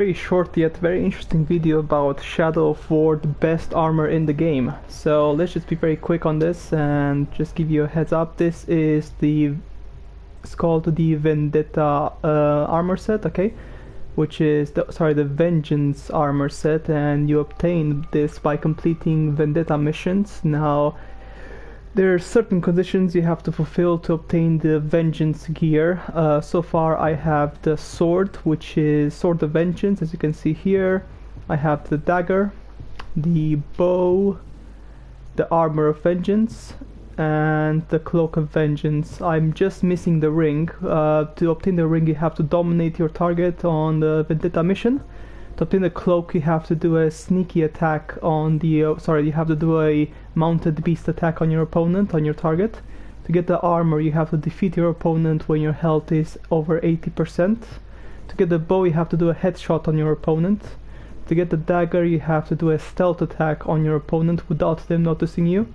Very short yet very interesting video about Shadow of War, the best armor in the game. So let's just be very quick on this and just give you a heads up. This is it's called the Vendetta armor set, okay? Which is the Vengeance armor set, and you obtain this by completing Vendetta missions. Now there are certain conditions you have to fulfill to obtain the Vengeance gear. So far I have the sword, which is Sword of Vengeance, as you can see here. I have the dagger, the bow, the armor of vengeance, and the Cloak of Vengeance. I'm just missing the ring. To obtain the ring you have to dominate your target on the Vendetta mission. To obtain the cloak you have to do a sneaky attack on the you have to do a mounted beast attack on your opponent, on your target. To get the armor you have to defeat your opponent when your health is over 80%. To get the bow you have to do a headshot on your opponent. To get the dagger you have to do a stealth attack on your opponent without them noticing you.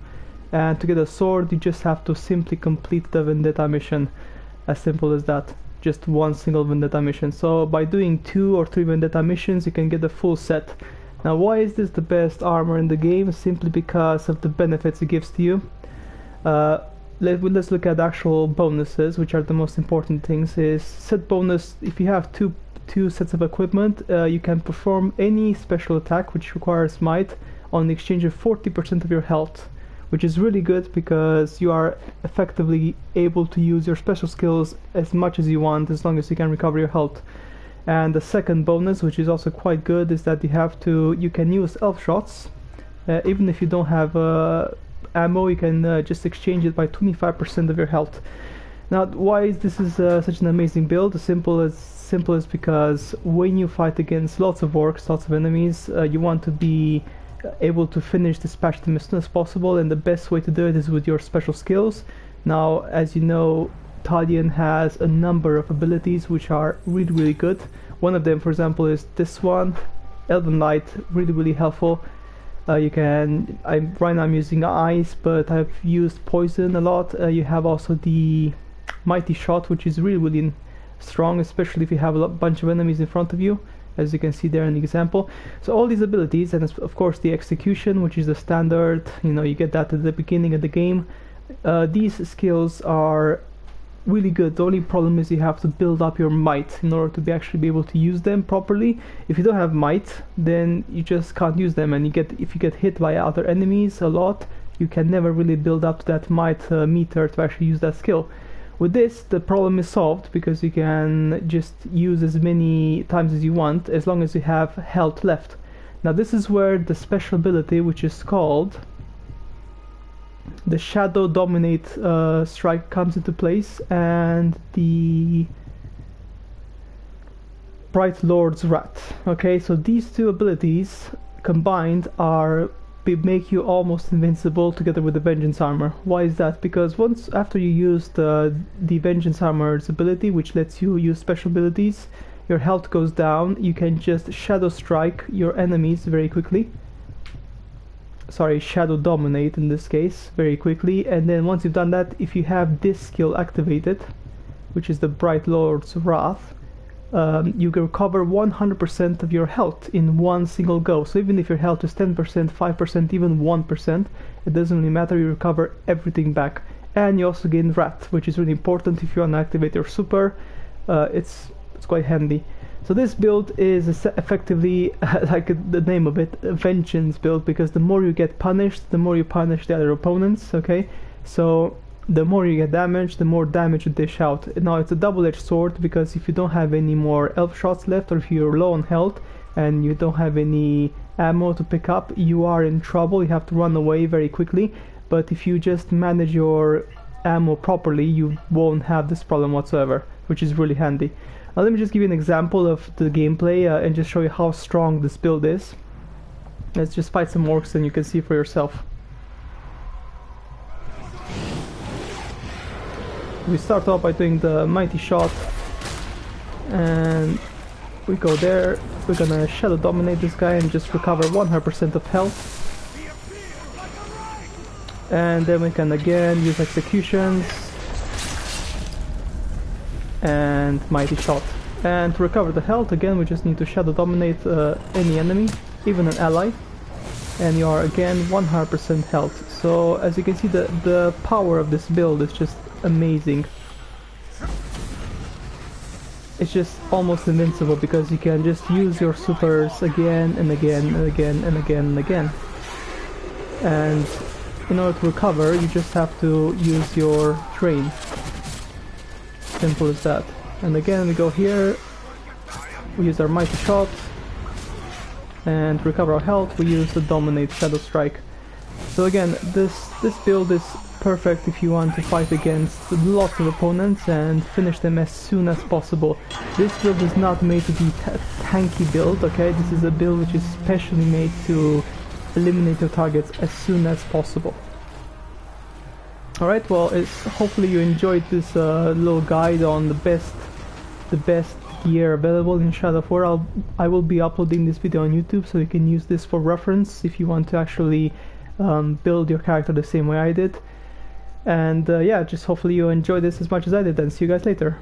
And to get a sword you just have to simply complete the Vendetta mission. As simple as that. Just one single Vendetta mission. So by doing 2 or 3 Vendetta missions you can get the full set. Now why is this the best armor in the game? Simply because of the benefits it gives to you. Let's look at actual bonuses, which are the most important things. Is set bonus: if you have two sets of equipment, you can perform any special attack which requires might on the exchange of 40% of your health, which is really good because you are effectively able to use your special skills as much as you want, as long as you can recover your health. And the second bonus, which is also quite good, is that you can use elf shots. Even if you don't have ammo, you can just exchange it by 25% of your health. Now why is this such an amazing build? As simple as because when you fight against lots of orcs, lots of enemies, you want to be able to dispatch them as soon as possible, and the best way to do it is with your special skills. Now, as you know, Talion has a number of abilities which are really good. One of them, for example, is this one, Elven Light, really helpful. Right now I'm using ice, but I've used poison a lot. You have also the Mighty Shot, which is really strong, especially if you have a bunch of enemies in front of you, as you can see there in the example. So all these abilities, and of course the execution, which is the standard, you get that at the beginning of the game. These skills are really good. The only problem is you have to build up your might in order to actually be able to use them properly. If you don't have might, then you just can't use them, and if you get hit by other enemies a lot, you can never really build up to that might meter to actually use that skill. With this, the problem is solved because you can just use as many times as you want as long as you have health left. Now this is where the special ability, which is called the Shadow Dominate strike, comes into place, and the Bright Lord's Wrath. Okay, so these two abilities combined make you almost invincible together with the Vengeance armor. Why is that? Because after you use the Vengeance armor's ability, which lets you use special abilities, your health goes down. You can just shadow strike your enemies very quickly. Sorry, shadow dominate in this case, very quickly. And then once you've done that, if you have this skill activated, which is the Bright Lord's Wrath, you can recover 100% of your health in one single go. So even if your health is 10%, 5%, even 1%, it doesn't really matter, you recover everything back. And you also gain Wrath, which is really important if you want to activate your super. It's quite handy. So this build is effectively, like the name of it, a vengeance build, because the more you get punished, the more you punish the other opponents, okay? So the more you get damaged, the more damage you dish out. Now it's a double-edged sword, because if you don't have any more elf shots left, or if you're low on health and you don't have any ammo to pick up, you are in trouble. You have to run away very quickly. But if you just manage your ammo properly, you won't have this problem whatsoever, which is really handy. Now let me just give you an example of the gameplay and just show you how strong this build is. Let's just fight some orcs and you can see for yourself. We start off by doing the Mighty Shot, and we go there. We're gonna Shadow Dominate this guy and just recover 100% of health. And then we can again use executions and Mighty Shot. And to recover the health, again, we just need to Shadow Dominate any enemy, even an ally. And you are again 100% health. So as you can see, the power of this build is just amazing. It's just almost invincible because you can just use your supers again and again and again and again and again. And in order to recover, you just have to use your train. Simple as that. And again, we go here, we use our mighty shot, and to recover our health, we use the Dominate Shadow Strike. So again, this build is perfect if you want to fight against lots of opponents and finish them as soon as possible. This build is not made to be a tanky build, okay? This is a build which is specially made to eliminate your targets as soon as possible. Alright, well, hopefully you enjoyed this little guide on the best gear available in Shadow of War. I will be uploading this video on YouTube, so you can use this for reference if you want to actually build your character the same way I did. And yeah, just hopefully you enjoyed this as much as I did, and see you guys later.